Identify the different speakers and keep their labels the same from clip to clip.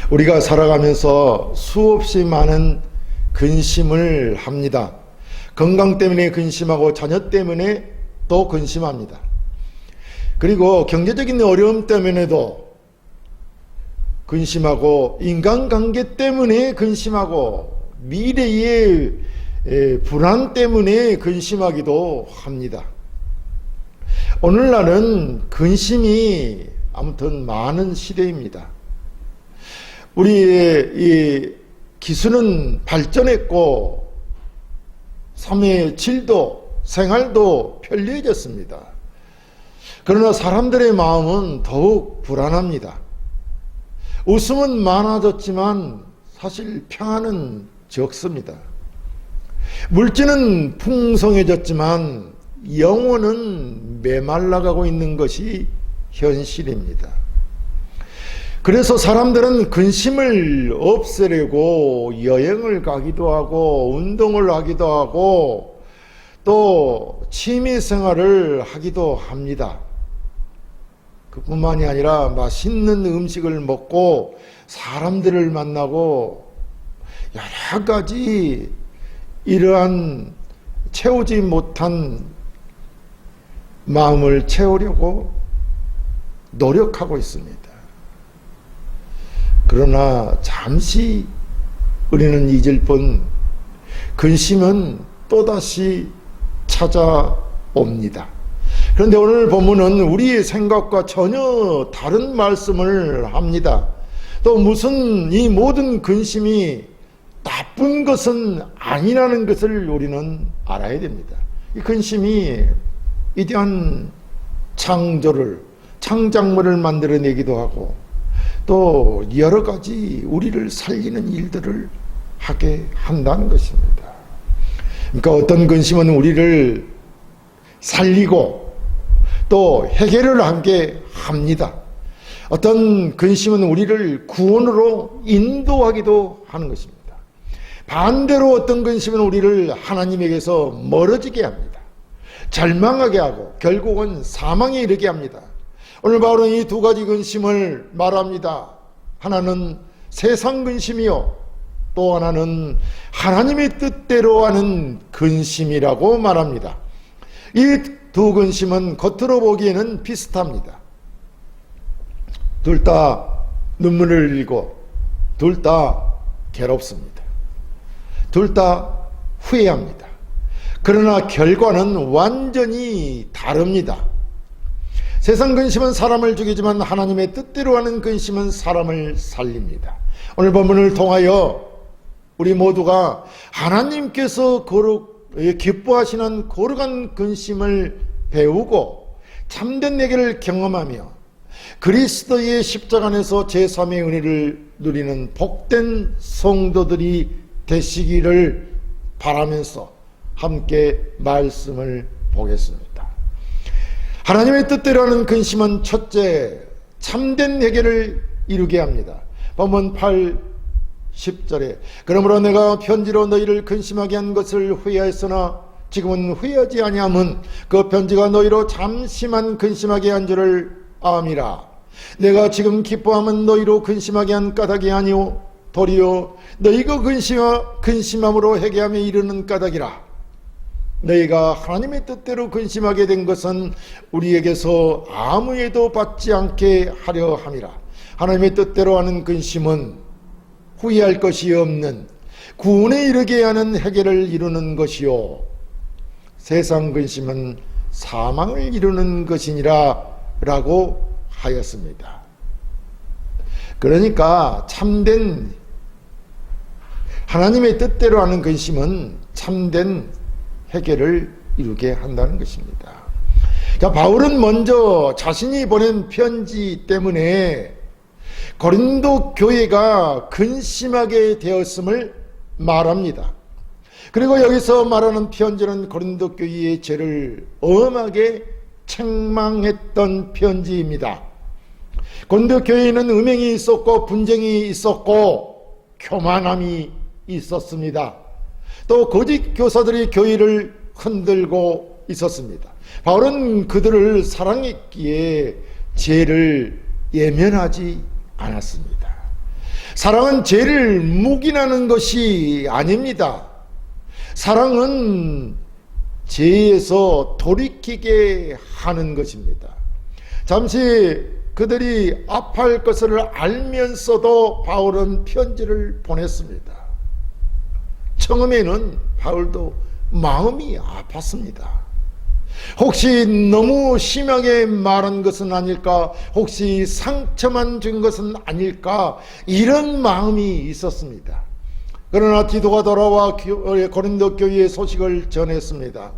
Speaker 1: 우리가 살아가면서 수없이 많은 근심을 합니다. 건강 때문에 근심하고 자녀 때문에 또 근심합니다. 그리고 경제적인 어려움 때문에도 근심하고 인간관계 때문에 근심하고 미래의 불안 때문에 근심하기도 합니다. 오늘날은 근심이 아무튼 많은 시대입니다. 우리의 이 기술은 발전했고 삶의 질도 생활도 편리해졌습니다. 그러나 사람들의 마음은 더욱 불안합니다. 웃음은 많아졌지만 사실 평안은 적습니다. 물질은 풍성해졌지만 영혼은 메말라가고 있는 것이 현실입니다. 그래서 사람들은 근심을 없애려고 여행을 가기도 하고 운동을 하기도 하고 또 취미생활을 하기도 합니다. 그뿐만이 아니라 맛있는 음식을 먹고 사람들을 만나고 여러 가지 이러한 채우지 못한 마음을 채우려고 노력하고 있습니다. 그러나 잠시 우리는 잊을 뿐 근심은 또다시 찾아옵니다. 그런데 오늘 본문은 우리의 생각과 전혀 다른 말씀을 합니다. 또 무슨 이 모든 근심이 나쁜 것은 아니라는 것을 우리는 알아야 됩니다. 이 근심이 위대한 창작물을 만들어내기도 하고 또 여러 가지 우리를 살리는 일들을 하게 한다는 것입니다. 그러니까 어떤 근심은 우리를 살리고 또 해결을 하게 합니다. 어떤 근심은 우리를 구원으로 인도하기도 하는 것입니다. 반대로 어떤 근심은 우리를 하나님에게서 멀어지게 합니다. 절망하게 하고 결국은 사망에 이르게 합니다. 오늘 바울은 이 두 가지 근심을 말합니다. 하나는 세상 근심이요, 또 하나는 하나님의 뜻대로 하는 근심이라고 말합니다. 이 두 근심은 겉으로 보기에는 비슷합니다. 둘 다 눈물을 흘리고 둘 다 괴롭습니다. 둘 다 후회합니다. 그러나 결과는 완전히 다릅니다. 세상 근심은 사람을 죽이지만 하나님의 뜻대로 하는 근심은 사람을 살립니다. 오늘 본문을 통하여 우리 모두가 하나님께서 기뻐하시는 거룩한 근심을 배우고 참된 내게를 경험하며 그리스도의 십자가 안에서 제3의 은혜를 누리는 복된 성도들이 되시기를 바라면서 함께 말씀을 보겠습니다. 하나님의 뜻대로 하는 근심은 첫째, 참된 해결을 이루게 합니다. 본문 8, 10절에 그러므로 내가 편지로 너희를 근심하게 한 것을 후회하였으나 지금은 후회하지 아니함은 그 편지가 너희로 잠시만 근심하게 한 줄을 암이라. 내가 지금 기뻐함은 너희로 근심하게 한 까닭이 아니오 도리어 너희가 근심함으로 회개함에 이르는 까닭이라. 너희가 하나님의 뜻대로 근심하게 된 것은 우리에게서 아무 해도 받지 않게 하려 함이라. 하나님의 뜻대로 하는 근심은 후회할 것이 없는 구원에 이르게 하는 해결을 이루는 것이요, 세상 근심은 사망을 이루는 것이니라 라고 하였습니다. 그러니까 참된 하나님의 뜻대로 하는 근심은 참된 해결을 이루게 한다는 것입니다. 자, 바울은 먼저 자신이 보낸 편지 때문에 고린도 교회가 근심하게 되었음을 말합니다. 그리고 여기서 말하는 편지는 고린도 교회의 죄를 엄하게 책망했던 편지입니다. 고린도 교회에는 음행이 있었고 분쟁이 있었고 교만함이 있었습니다. 또 거짓 교사들이 교회를 흔들고 있었습니다. 바울은 그들을 사랑했기에 죄를 예면하지 않았습니다. 사랑은 죄를 묵인하는 것이 아닙니다. 사랑은 죄에서 돌이키게 하는 것입니다. 잠시 그들이 아파할 것을 알면서도 바울은 편지를 보냈습니다. 처음에는 바울도 마음이 아팠습니다. 혹시 너무 심하게 말한 것은 아닐까? 혹시 상처만 준 것은 아닐까? 이런 마음이 있었습니다. 그러나 디도가 돌아와 고린도 교회의 소식을 전했습니다.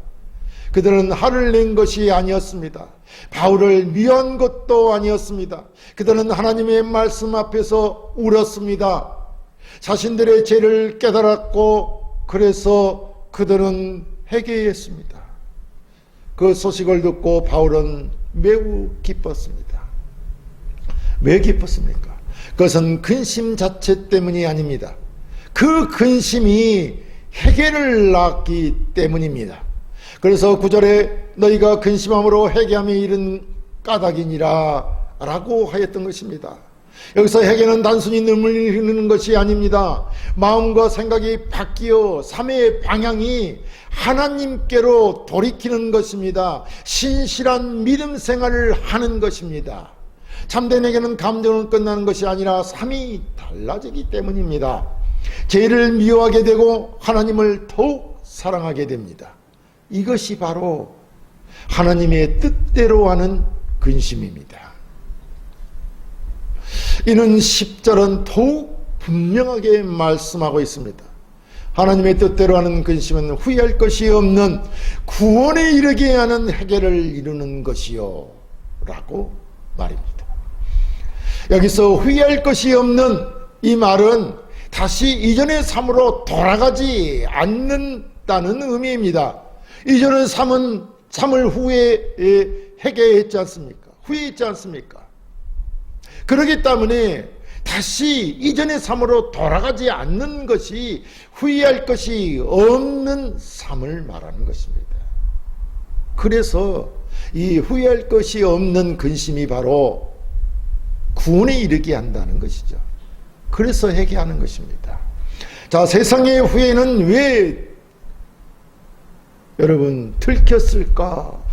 Speaker 1: 그들은 화를 낸 것이 아니었습니다. 바울을 미워한 것도 아니었습니다. 그들은 하나님의 말씀 앞에서 울었습니다. 자신들의 죄를 깨달았고 그래서 그들은 회개했습니다. 그 소식을 듣고 바울은 매우 기뻤습니다. 왜 기뻤습니까? 그것은 근심 자체 때문이 아닙니다. 그 근심이 회개를 낳기 때문입니다. 그래서 9절에 너희가 근심함으로 회개함에 이른 까닭이니라 라고 하였던 것입니다. 여기서 회개는 단순히 눈물을 흘리는 것이 아닙니다. 마음과 생각이 바뀌어 삶의 방향이 하나님께로 돌이키는 것입니다. 신실한 믿음 생활을 하는 것입니다. 참된 회개는 감정으로 끝나는 것이 아니라 삶이 달라지기 때문입니다. 죄를 미워하게 되고 하나님을 더욱 사랑하게 됩니다. 이것이 바로 하나님의 뜻대로 하는 근심입니다. 이는 10절은 더욱 분명하게 말씀하고 있습니다. 하나님의 뜻대로 하는 근심은 후회할 것이 없는 구원에 이르게 하는 회개를 이루는 것이요 라고 말입니다. 여기서 후회할 것이 없는 이 말은 다시 이전의 삶으로 돌아가지 않는다는 의미입니다. 이전의 삶을 후에 회개했지 않습니까? 후회했지 않습니까? 그렇기 때문에 다시 이전의 삶으로 돌아가지 않는 것이 후회할 것이 없는 삶을 말하는 것입니다. 그래서 이 후회할 것이 없는 근심이 바로 구원에 이르게 한다는 것이죠. 그래서 회개하는 것입니다. 자, 세상의 후회는 왜 여러분 들켰을까?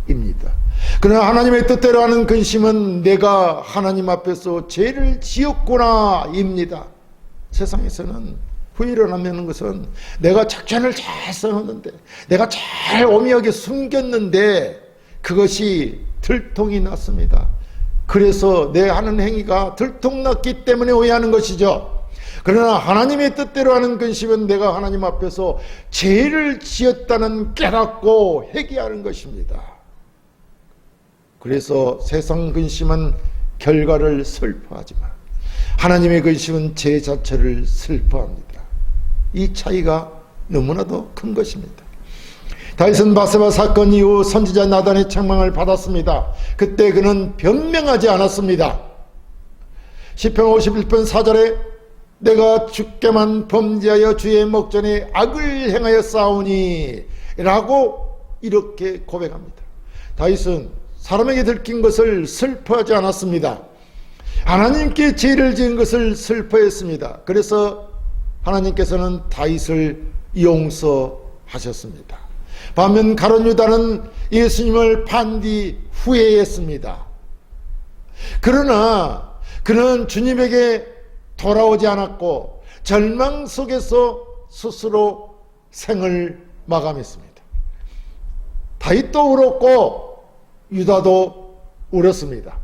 Speaker 1: 입니다. 그러나 하나님의 뜻대로 하는 근심은 내가 하나님 앞에서 죄를 지었구나 입니다. 세상에서는 후회를 하는 것은 내가 작전을 잘 써놨는데, 내가 잘 오묘하게 숨겼는데 그것이 들통이 났습니다. 그래서 내 하는 행위가 들통났기 때문에 오해하는 것이죠. 그러나 하나님의 뜻대로 하는 근심은 내가 하나님 앞에서 죄를 지었다는 깨닫고 회개하는 것입니다. 그래서 세상 근심은 결과를 슬퍼하지만 하나님의 근심은 죄 자체를 슬퍼합니다. 이 차이가 너무나도 큰 것입니다. 다윗은 바세바 사건 이후 선지자 나단의 책망을 받았습니다. 그때 그는 변명하지 않았습니다. 시편 51편 4절에 내가 주께만 범죄하여 주의 목전에 악을 행하여 싸우니 라고 이렇게 고백합니다. 다윗은 사람에게 들킨 것을 슬퍼하지 않았습니다. 하나님께 죄를 지은 것을 슬퍼했습니다. 그래서 하나님께서는 다윗을 용서하셨습니다. 반면 가룟 유다는 예수님을 판 뒤 후회했습니다. 그러나 그는 주님에게 돌아오지 않았고 절망 속에서 스스로 생을 마감했습니다. 다윗도 울었고 유다도 울었습니다.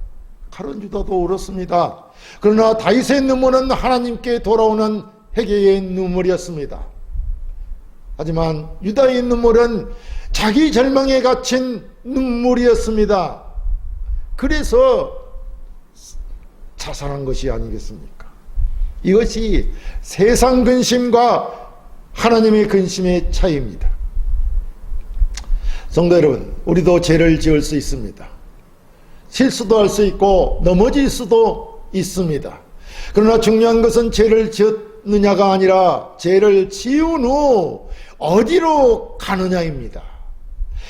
Speaker 1: 가룟 유다도 울었습니다. 그러나 다윗의 눈물은 하나님께 돌아오는 회개의 눈물이었습니다. 하지만 유다의 눈물은 자기 절망에 갇힌 눈물이었습니다. 그래서 자살한 것이 아니겠습니까? 이것이 세상 근심과 하나님의 근심의 차이입니다. 성도 여러분, 우리도 죄를 지을 수 있습니다. 실수도 할 수 있고 넘어질 수도 있습니다. 그러나 중요한 것은 죄를 지었느냐가 아니라 죄를 지은 후 어디로 가느냐입니다.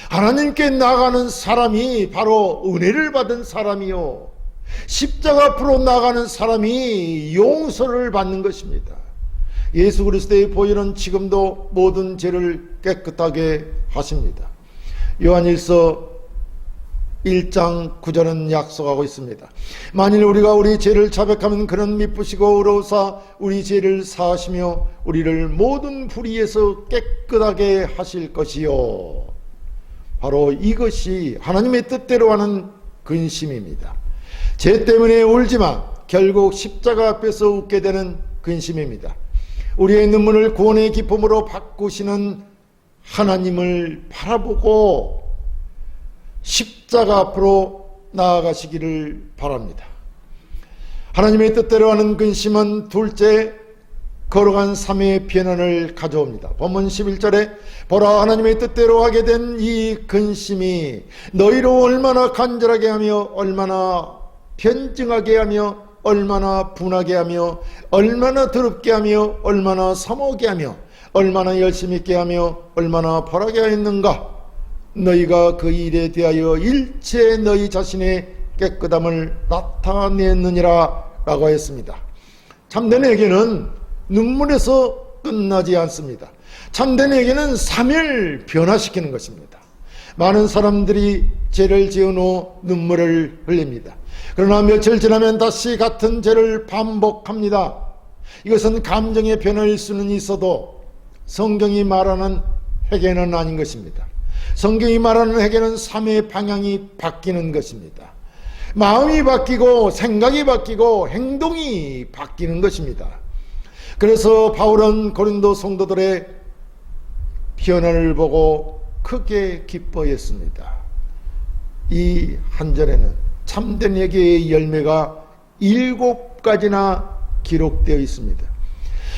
Speaker 1: 하나님께 나아가는 사람이 바로 은혜를 받은 사람이요, 십자가 앞으로 나가는 사람이 용서를 받는 것입니다. 예수 그리스도의 보혈은 지금도 모든 죄를 깨끗하게 하십니다. 요한일서 1장 9절은 약속하고 있습니다. 만일 우리가 우리 죄를 자백하면 그는 미쁘시고 의로우사 우리 죄를 사하시며 우리를 모든 불의에서 깨끗하게 하실 것이요. 바로 이것이 하나님의 뜻대로 하는 근심입니다. 죄 때문에 울지만 결국 십자가 앞에서 웃게 되는 근심입니다. 우리의 눈물을 구원의 기쁨으로 바꾸시는 하나님을 바라보고 십자가 앞으로 나아가시기를 바랍니다. 하나님의 뜻대로 하는 근심은 둘째, 거룩한 삶의 변화를 가져옵니다. 본문 11절에 보라 하나님의 뜻대로 하게 된 이 근심이 너희로 얼마나 간절하게 하며 얼마나 변증하게 하며 얼마나 분하게 하며 얼마나 더럽게 하며 얼마나 사모하게 하며 얼마나 열심히 있게 하며 얼마나 벌하게 하였는가. 너희가 그 일에 대하여 일체 너희 자신의 깨끗함을 나타냈느니라 라고 했습니다. 참된 회개는 눈물에서 끝나지 않습니다. 참된 회개는 삶을 변화시키는 것입니다. 많은 사람들이 죄를 지은 후 눈물을 흘립니다. 그러나 며칠 지나면 다시 같은 죄를 반복합니다. 이것은 감정의 변화일 수는 있어도 성경이 말하는 회개는 아닌 것입니다. 성경이 말하는 회개는 삶의 방향이 바뀌는 것입니다. 마음이 바뀌고 생각이 바뀌고 행동이 바뀌는 것입니다. 그래서 바울은 고린도 성도들의 변화를 보고 크게 기뻐했습니다. 이 한 절에는 참된 회개의 열매가 7가지나 기록되어 있습니다.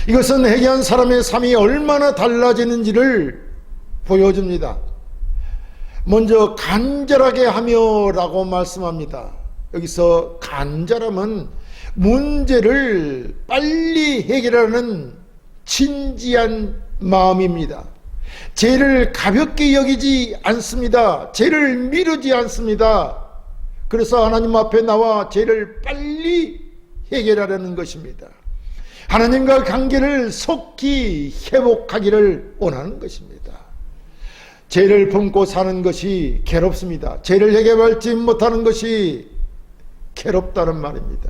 Speaker 1: 이것은 회개한 사람의 삶이 얼마나 달라지는지를 보여줍니다. 먼저 간절하게 하며 라고 말씀합니다. 여기서 간절함은 문제를 빨리 해결하는 진지한 마음입니다. 죄를 가볍게 여기지 않습니다. 죄를 미루지 않습니다. 그래서 하나님 앞에 나와 죄를 빨리 해결하려는 것입니다. 하나님과 관계를 속히 회복하기를 원하는 것입니다. 죄를 품고 사는 것이 괴롭습니다. 죄를 해결받지 못하는 것이 괴롭다는 말입니다.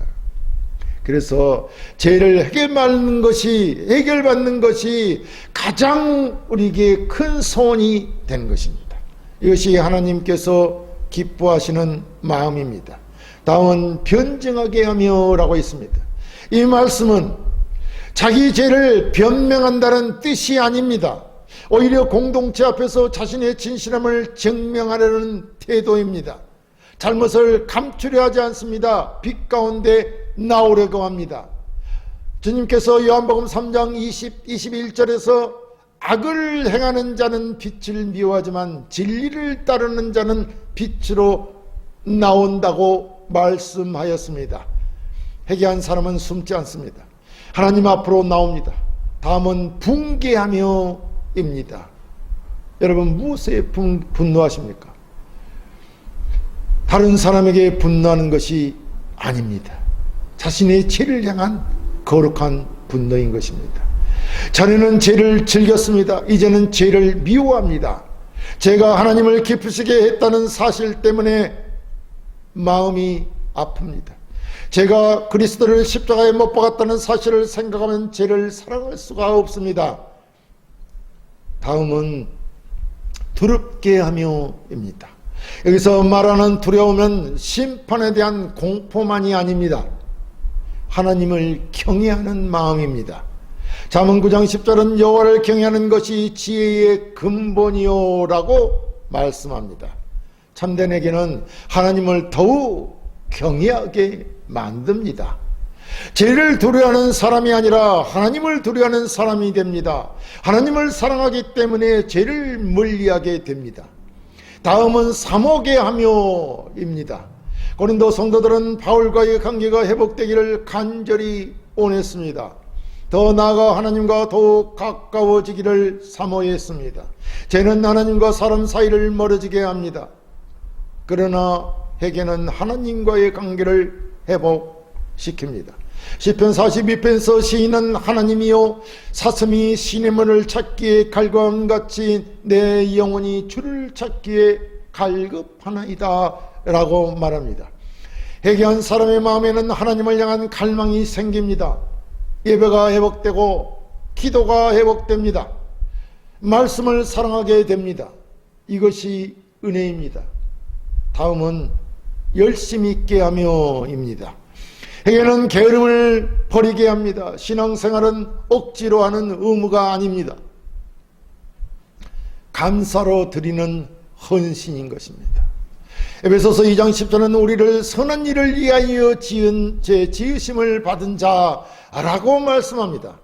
Speaker 1: 그래서 죄를 해결받는 것이 가장 우리에게 큰 소원이 되는 것입니다. 이것이 하나님께서 기뻐하시는 마음입니다. 다음은 변증하게 하며 라고 있습니다. 이 말씀은 자기 죄를 변명한다는 뜻이 아닙니다. 오히려 공동체 앞에서 자신의 진실함을 증명하려는 태도입니다. 잘못을 감추려 하지 않습니다. 빛 가운데 나오려고 합니다. 주님께서 요한복음 3장 21절에서 악을 행하는 자는 빛을 미워하지만 진리를 따르는 자는 빛으로 나온다고 말씀하였습니다. 회개한 사람은 숨지 않습니다. 하나님 앞으로 나옵니다. 다음은 붕괴하며입니다. 여러분 무엇에 분노하십니까? 다른 사람에게 분노하는 것이 아닙니다. 자신의 죄를 향한 거룩한 분노인 것입니다. 전에는 죄를 즐겼습니다. 이제는 죄를 미워합니다. 제가 하나님을 기쁘시게 했다는 사실 때문에 마음이 아픕니다. 제가 그리스도를 십자가에 못 박았다는 사실을 생각하면 죄를 사랑할 수가 없습니다. 다음은 두렵게 하며입니다. 여기서 말하는 두려움은 심판에 대한 공포만이 아닙니다. 하나님을 경외하는 마음입니다. 잠언 9장 10절은 여호와를 경외하는 것이 지혜의 근본이요 라고 말씀합니다. 참된 회개는 하나님을 더욱 경외하게 만듭니다. 죄를 두려워하는 사람이 아니라 하나님을 두려워하는 사람이 됩니다. 하나님을 사랑하기 때문에 죄를 멀리하게 됩니다. 다음은 사모게 하며입니다. 고린도 성도들은 바울과의 관계가 회복되기를 간절히 원했습니다. 더 나아가 하나님과 더욱 가까워지기를 사모했습니다. 죄는 하나님과 사람 사이를 멀어지게 합니다. 그러나 회개는 하나님과의 관계를 회복시킵니다. 시편 42편에서 시인은 하나님이여 사슴이 시냇물을 찾기에 갈급함같이 내 영혼이 주를 찾기에 갈급하나이다 라고 말합니다. 회개한 사람의 마음에는 하나님을 향한 갈망이 생깁니다. 예배가 회복되고 기도가 회복됩니다. 말씀을 사랑하게 됩니다. 이것이 은혜입니다. 다음은 열심히 있게 하며입니다. 회개는 게으름을 버리게 합니다. 신앙생활은 억지로 하는 의무가 아닙니다. 감사로 드리는 헌신인 것입니다. 에베소서 2장 10절은 우리를 선한 일을 위하여 지은 제 지으심을 받은 자라고 말씀합니다.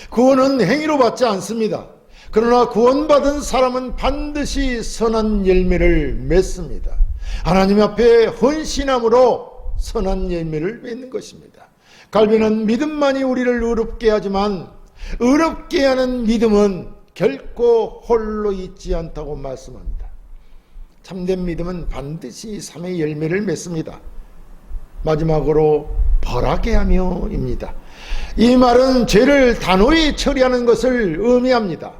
Speaker 1: 구원은 행위로 받지 않습니다. 그러나 구원받은 사람은 반드시 선한 열매를 맺습니다. 하나님 앞에 헌신함으로 선한 열매를 맺는 것입니다. 갈비는 믿음만이 우리를 의롭게 하지만 의롭게 하는 믿음은 결코 홀로 있지 않다고 말씀합니다. 참된 믿음은 반드시 삶의 열매를 맺습니다. 마지막으로 벌하게 하며입니다. 이 말은 죄를 단호히 처리하는 것을 의미합니다.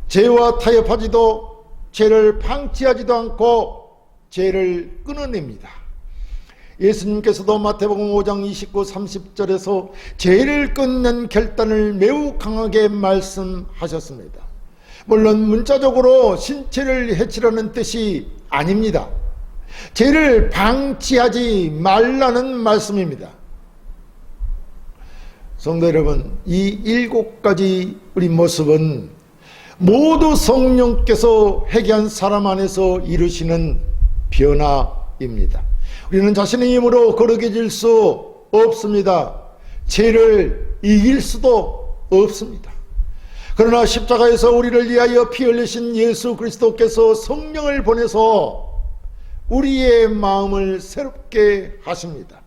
Speaker 1: 죄와 타협하지도 죄를 방치하지도 않고 죄를 끊어냅니다. 예수님께서도 마태복음 5장 29, 30절에서 죄를 끊는 결단을 매우 강하게 말씀하셨습니다. 물론 문자적으로 신체를 해치려는 뜻이 아닙니다. 죄를 방치하지 말라는 말씀입니다. 성도 여러분, 이 7가지 우리 모습은 모두 성령께서 회개한 사람 안에서 이루시는 변화입니다. 우리는 자신의 힘으로 거룩해질 수 없습니다. 죄를 이길 수도 없습니다. 그러나 십자가에서 우리를 위하여 피 흘리신 예수 그리스도께서 성령을 보내서 우리의 마음을 새롭게 하십니다.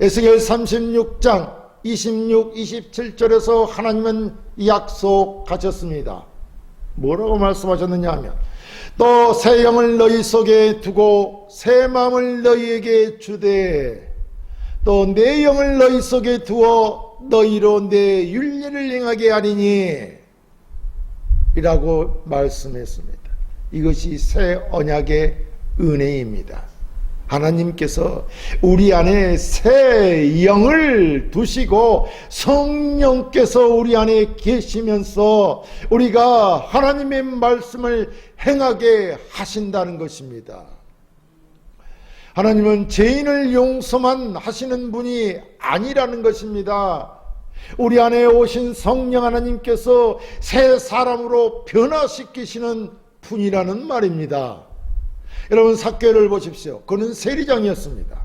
Speaker 1: 에스겔 36장 26, 27절에서 하나님은 약속하셨습니다. 뭐라고 말씀하셨느냐 하면 또 새 영을 너희 속에 두고 새 마음을 너희에게 주되 또 내 영을 너희 속에 두어 너희로 내 율례를 행하게 하리니 이라고 말씀했습니다. 이것이 새 언약의 은혜입니다. 하나님께서 우리 안에 새 영을 두시고 성령께서 우리 안에 계시면서 우리가 하나님의 말씀을 행하게 하신다는 것입니다. 하나님은 죄인을 용서만 하시는 분이 아니라는 것입니다. 우리 안에 오신 성령 하나님께서 새 사람으로 변화시키시는 분이라는 말입니다. 여러분, 삭개오를 보십시오. 그는 세리장이었습니다.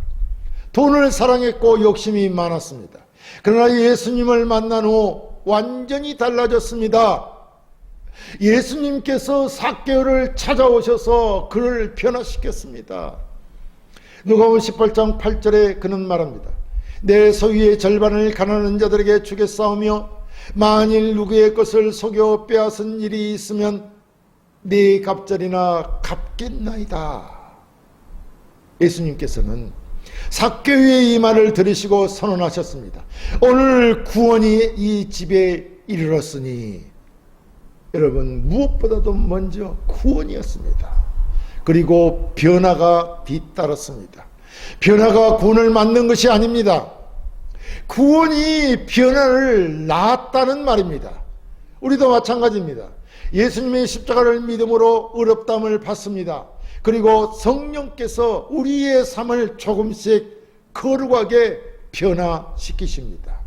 Speaker 1: 돈을 사랑했고 욕심이 많았습니다. 그러나 예수님을 만난 후 완전히 달라졌습니다. 예수님께서 삭개오를 찾아오셔서 그를 변화시켰습니다. 누가복음 18장 8절에 그는 말합니다. 내 소유의 절반을 가난한 자들에게 주겠사오며 만일 누구의 것을 속여 빼앗은 일이 있으면 네 갑절이나 갚겠나이다. 예수님께서는 삭개오의 이 말을 들으시고 선언하셨습니다. 오늘 구원이 이 집에 이르렀으니. 여러분, 무엇보다도 먼저 구원이었습니다. 그리고 변화가 뒤따랐습니다. 변화가 구원을 만든 것이 아닙니다. 구원이 변화를 낳았다는 말입니다. 우리도 마찬가지입니다. 예수님의 십자가를 믿음으로 의롭다함을 받습니다. 그리고 성령께서 우리의 삶을 조금씩 거룩하게 변화시키십니다.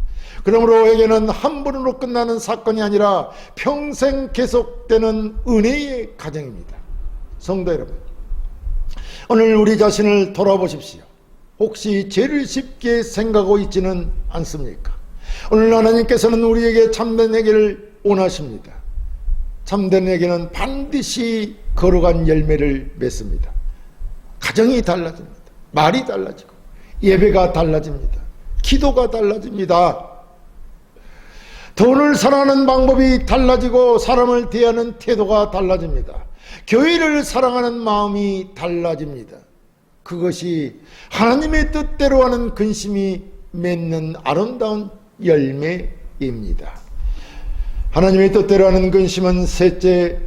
Speaker 1: 그러므로 회개는 한 번으로 끝나는 사건이 아니라 평생 계속되는 은혜의 과정입니다. 성도 여러분, 오늘 우리 자신을 돌아보십시오. 혹시 죄를 쉽게 생각하고 있지는 않습니까? 오늘 하나님께서는 우리에게 참된 회개를 원하십니다. 참된 회개는 반드시 거룩한 열매를 맺습니다. 가정이 달라집니다. 말이 달라지고 예배가 달라집니다. 기도가 달라집니다. 돈을 사랑하는 방법이 달라지고 사람을 대하는 태도가 달라집니다. 교회를 사랑하는 마음이 달라집니다. 그것이 하나님의 뜻대로 하는 근심이 맺는 아름다운 열매입니다. 하나님의 뜻대로 하는 근심은 셋째,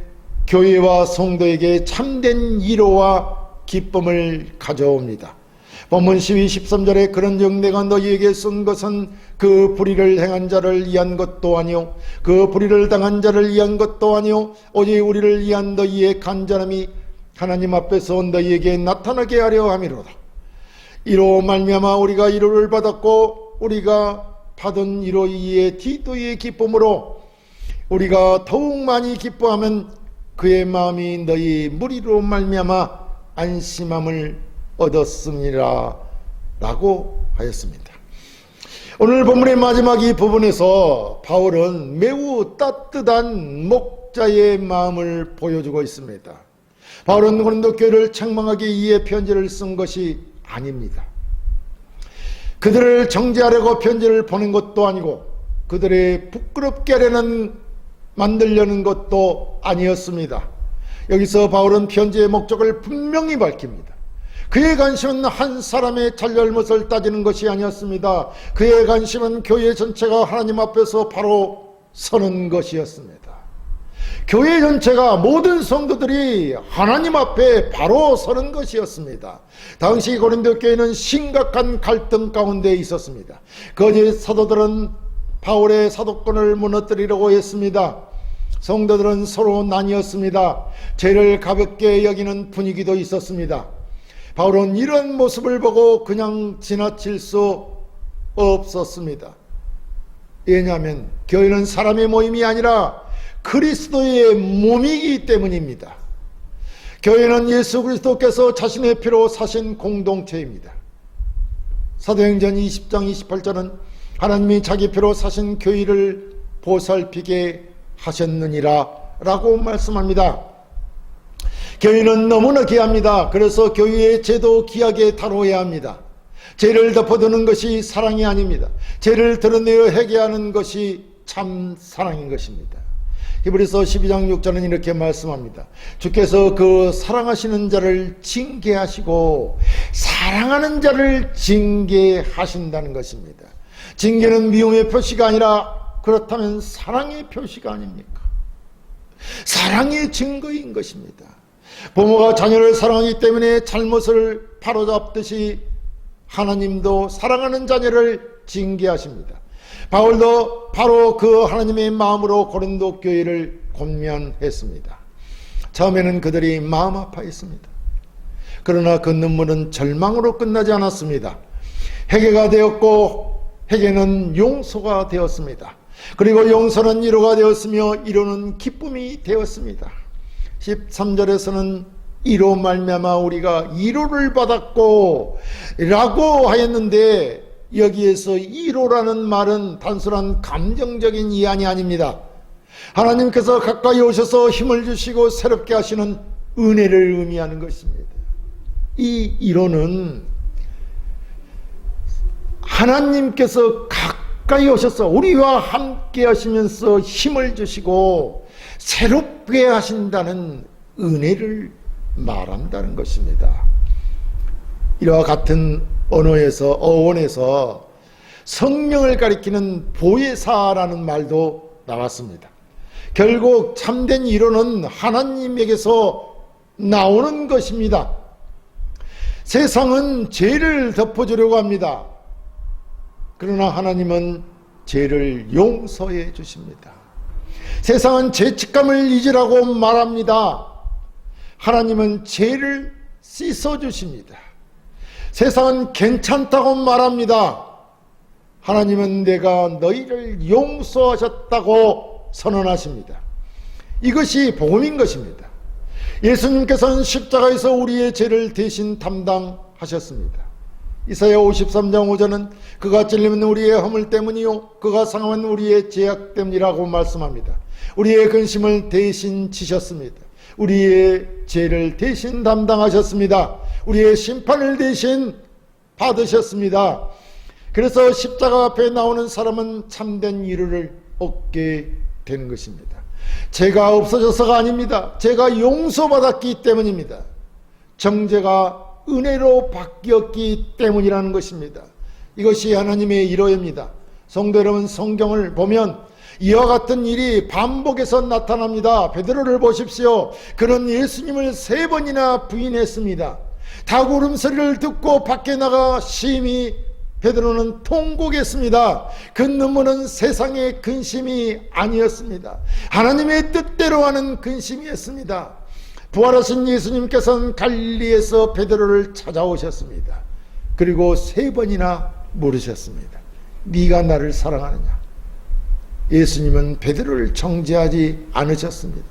Speaker 1: 교회와 성도에게 참된 위로와 기쁨을 가져옵니다. 본문 12, 13절에 그런즉 내가 너희에게 쓴 것은 그 불의를 행한 자를 위한 것도 아니요 그 불의를 당한 자를 위한 것도 아니요 오직 우리를 위한 너희의 간절함이 하나님 앞에서 너희에게 나타나게 하려 함이로다. 이로 말미암아 우리가 위로를 받았고 우리가 받은 위로 이에 디도의 기쁨으로 우리가 더욱 많이 기뻐하면 그의 마음이 너희 무리로 말미암아 안심함을 얻었습니다 라고 하였습니다. 오늘 본문의 마지막 이 부분에서 바울은 매우 따뜻한 목자의 마음을 보여주고 있습니다. 바울은 고린도 교회를 책망하기 위해 편지를 쓴 것이 아닙니다. 그들을 정죄하려고 편지를 보낸 것도 아니고 그들의 부끄럽게 만들려는 것도 아니었습니다. 여기서 바울은 편지의 목적을 분명히 밝힙니다. 그의 관심은 한 사람의 잘잘못을 따지는 것이 아니었습니다. 그의 관심은 교회 전체가 하나님 앞에서 바로 서는 것이었습니다. 교회 전체가 모든 성도들이 하나님 앞에 바로 서는 것이었습니다. 당시 고린도 교회는 심각한 갈등 가운데 있었습니다. 거짓 사도들은 바울의 사도권을 무너뜨리려고 했습니다. 성도들은 서로 나뉘었습니다. 죄를 가볍게 여기는 분위기도 있었습니다. 바울은 이런 모습을 보고 그냥 지나칠 수 없었습니다. 왜냐하면 교회는 사람의 모임이 아니라 그리스도의 몸이기 때문입니다. 교회는 예수 그리스도께서 자신의 피로 사신 공동체입니다. 사도행전 20장 28절은 하나님이 자기 피로 사신 교회를 보살피게 하셨느니라 라고 말씀합니다. 교회는 너무나 귀합니다. 그래서 교회의 죄도 귀하게 다뤄야 합니다. 죄를 덮어두는 것이 사랑이 아닙니다. 죄를 드러내어 회개하는 것이 참 사랑인 것입니다. 히브리서 12장 6절은 이렇게 말씀합니다. 주께서 그 사랑하시는 자를 징계하시고 사랑하는 자를 징계하신다는 것입니다. 징계는 미움의 표시가 아니라 그렇다면 사랑의 표시가 아닙니까? 사랑의 증거인 것입니다. 부모가 자녀를 사랑하기 때문에 잘못을 바로잡듯이 하나님도 사랑하는 자녀를 징계하십니다. 바울도 바로 그 하나님의 마음으로 고린도 교회를 권면했습니다. 처음에는 그들이 마음 아파했습니다. 그러나 그 눈물은 절망으로 끝나지 않았습니다. 회개가 되었고 회개는 용서가 되었습니다. 그리고 용서는 위로가 되었으며 위로는 기쁨이 되었습니다. 13절에서는 이로 말미암아 우리가 위로를 받았고 라고 하였는데 여기에서 위로라는 말은 단순한 감정적인 이안이 아닙니다. 하나님께서 가까이 오셔서 힘을 주시고 새롭게 하시는 은혜를 의미하는 것입니다. 이 위로는 하나님께서 가까이 오셔서 우리와 함께 하시면서 힘을 주시고 새롭게 하신다는 은혜를 말한다는 것입니다. 이와 같은 어원에서 성령을 가리키는 보혜사라는 말도 나왔습니다. 결국 참된 위로는 하나님에게서 나오는 것입니다. 세상은 죄를 덮어주려고 합니다. 그러나 하나님은 죄를 용서해 주십니다. 세상은 죄책감을 잊으라고 말합니다. 하나님은 죄를 씻어주십니다. 세상은 괜찮다고 말합니다. 하나님은 내가 너희를 용서하셨다고 선언하십니다. 이것이 복음인 것입니다. 예수님께서는 십자가에서 우리의 죄를 대신 담당하셨습니다. 이사야 53장 5절은 그가 찔리면 우리의 허물 때문이요 그가 상하면 우리의 죄악 때문이라고 말씀합니다. 우리의 근심을 대신 지셨습니다. 우리의 죄를 대신 담당하셨습니다. 우리의 심판을 대신 받으셨습니다. 그래서 십자가 앞에 나오는 사람은 참된 위로를 얻게 되는 것입니다. 죄가 없어져서가 아닙니다. 죄가 용서받았기 때문입니다. 정죄가 은혜로 바뀌었기 때문이라는 것입니다. 이것이 하나님의 일호입니다. 성도 여러분, 성경을 보면 이와 같은 일이 반복해서 나타납니다. 베드로를 보십시오. 그는 예수님을 3번이나 부인했습니다. 닭 울음소리를 듣고 밖에 나가 심히 베드로는 통곡했습니다. 그 눈물은 세상의 근심이 아니었습니다. 하나님의 뜻대로 하는 근심이었습니다. 부활하신 예수님께서는 갈릴리에서 베드로를 찾아오셨습니다. 그리고 3번이나 물으셨습니다. 네가 나를 사랑하느냐? 예수님은 베드로를 정죄하지 않으셨습니다.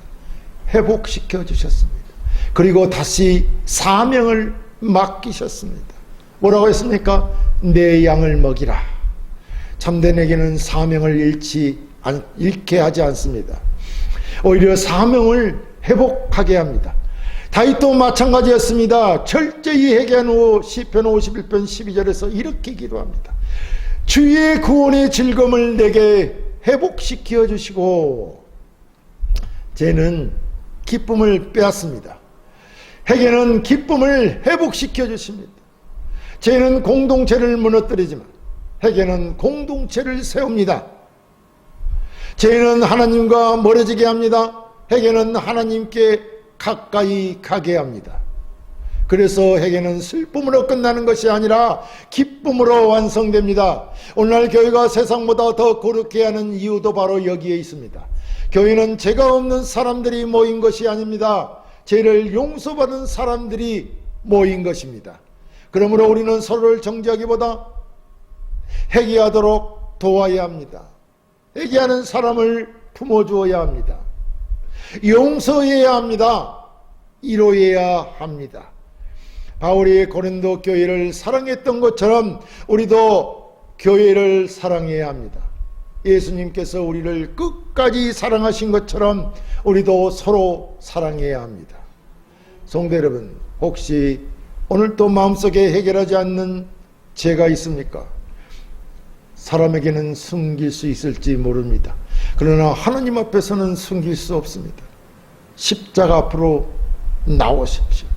Speaker 1: 회복시켜 주셨습니다. 그리고 다시 사명을 맡기셨습니다. 뭐라고 했습니까? 내 양을 먹이라. 참된에게는 사명을 잃게 하지 않습니다. 오히려 사명을 회복하게 합니다. 다윗도 마찬가지였습니다. 철저히 회개한 후 시편 51편 12절에서 이렇게 기도합니다. 주의 구원의 즐거움을 내게 회복시켜 주시고, 죄는 기쁨을 빼앗습니다. 회개는 기쁨을 회복시켜 주십니다. 죄는 공동체를 무너뜨리지만 회개는 공동체를 세웁니다. 죄는 하나님과 멀어지게 합니다. 회개는 하나님께 가까이 가게 합니다. 그래서 회개는 슬픔으로 끝나는 것이 아니라 기쁨으로 완성됩니다. 오늘날 교회가 세상보다 더 거룩해 하는 이유도 바로 여기에 있습니다. 교회는 죄가 없는 사람들이 모인 것이 아닙니다. 죄를 용서받은 사람들이 모인 것입니다. 그러므로 우리는 서로를 정죄하기보다 회개하도록 도와야 합니다. 회개하는 사람을 품어주어야 합니다. 용서해야 합니다. 위로해야 합니다. 바울이 고린도 교회를 사랑했던 것처럼 우리도 교회를 사랑해야 합니다. 예수님께서 우리를 끝까지 사랑하신 것처럼 우리도 서로 사랑해야 합니다. 성도 여러분, 혹시 오늘도 마음속에 해결하지 않는 죄가 있습니까? 사람에게는 숨길 수 있을지 모릅니다. 그러나 하나님 앞에서는 숨길 수 없습니다. 십자가 앞으로 나오십시오.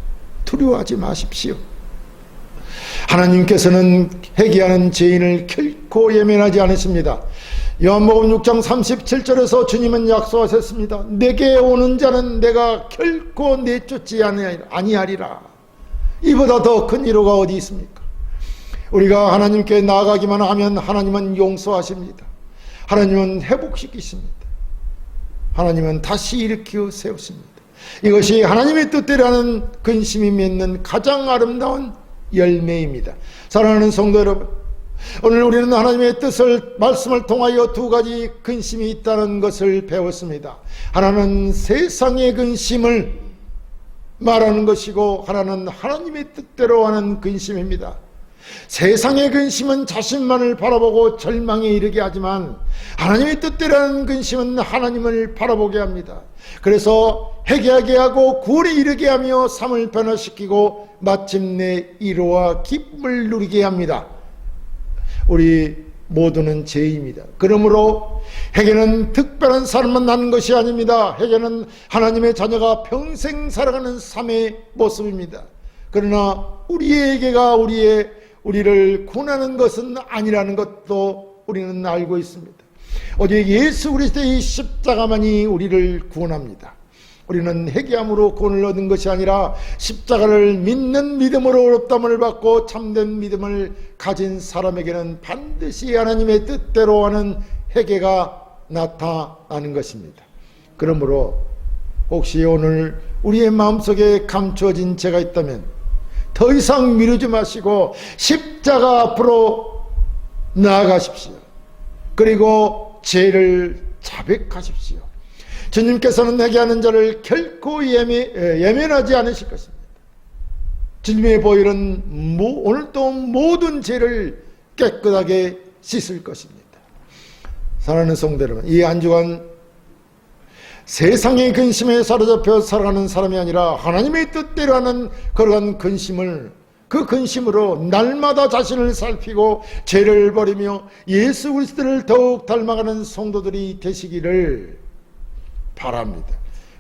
Speaker 1: 두려워하지 마십시오. 하나님께서는 회개하는 죄인을 결코 예면하지 않으십니다. 요한복음 6장 37절에서 주님은 약속하셨습니다. 내게 오는 자는 내가 결코 내쫓지 아니하리라. 이보다 더 큰 위로가 어디 있습니까? 우리가 하나님께 나아가기만 하면 하나님은 용서하십니다. 하나님은 회복시키십니다. 하나님은 다시 일으켜 세우십니다. 이것이 하나님의 뜻대로 하는 근심이 맺는 가장 아름다운 열매입니다. 사랑하는 성도 여러분, 오늘 우리는 하나님의 뜻을 말씀을 통하여 2가지 근심이 있다는 것을 배웠습니다. 하나는 세상의 근심을 말하는 것이고 하나는 하나님의 뜻대로 하는 근심입니다. 세상의 근심은 자신만을 바라보고 절망에 이르게 하지만 하나님의 뜻대로 하는 근심은 하나님을 바라보게 합니다. 그래서 회개하게 하고 구원에 이르게 하며 삶을 변화시키고 마침내 위로와 기쁨을 누리게 합니다. 우리 모두는 죄입니다. 그러므로 회개는 특별한 사람만 하는 것이 아닙니다. 회개는 하나님의 자녀가 평생 살아가는 삶의 모습입니다. 그러나 우리의 회개가 우리를 구원하는 것은 아니라는 것도 우리는 알고 있습니다. 오직 예수 그리스도의 십자가만이 우리를 구원합니다. 우리는 회개함으로 구원을 얻은 것이 아니라 십자가를 믿는 믿음으로 의롭다함을 받고 참된 믿음을 가진 사람에게는 반드시 하나님의 뜻대로 하는 회개가 나타나는 것입니다. 그러므로 혹시 오늘 우리의 마음속에 감추어진 죄가 있다면 더 이상 미루지 마시고 십자가 앞으로 나아가십시오. 그리고 죄를 자백하십시오. 주님께서는 회개하는 자를 결코 예면하지 않으실 것입니다. 주님의 보혈은 오늘도 모든 죄를 깨끗하게 씻을 것입니다. 사랑하는 성도 여러분, 이 한 주간 세상의 근심에 사로잡혀 살아가는 사람이 아니라 하나님의 뜻대로 하는 그러한 그 근심으로 날마다 자신을 살피고 죄를 버리며 예수 그리스도를 더욱 닮아가는 성도들이 되시기를 바랍니다.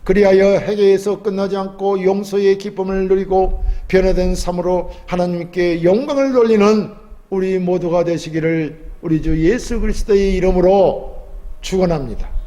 Speaker 1: 그리하여 회개에서 끝나지 않고 용서의 기쁨을 누리고 변화된 삶으로 하나님께 영광을 돌리는 우리 모두가 되시기를 우리 주 예수 그리스도의 이름으로 축원합니다.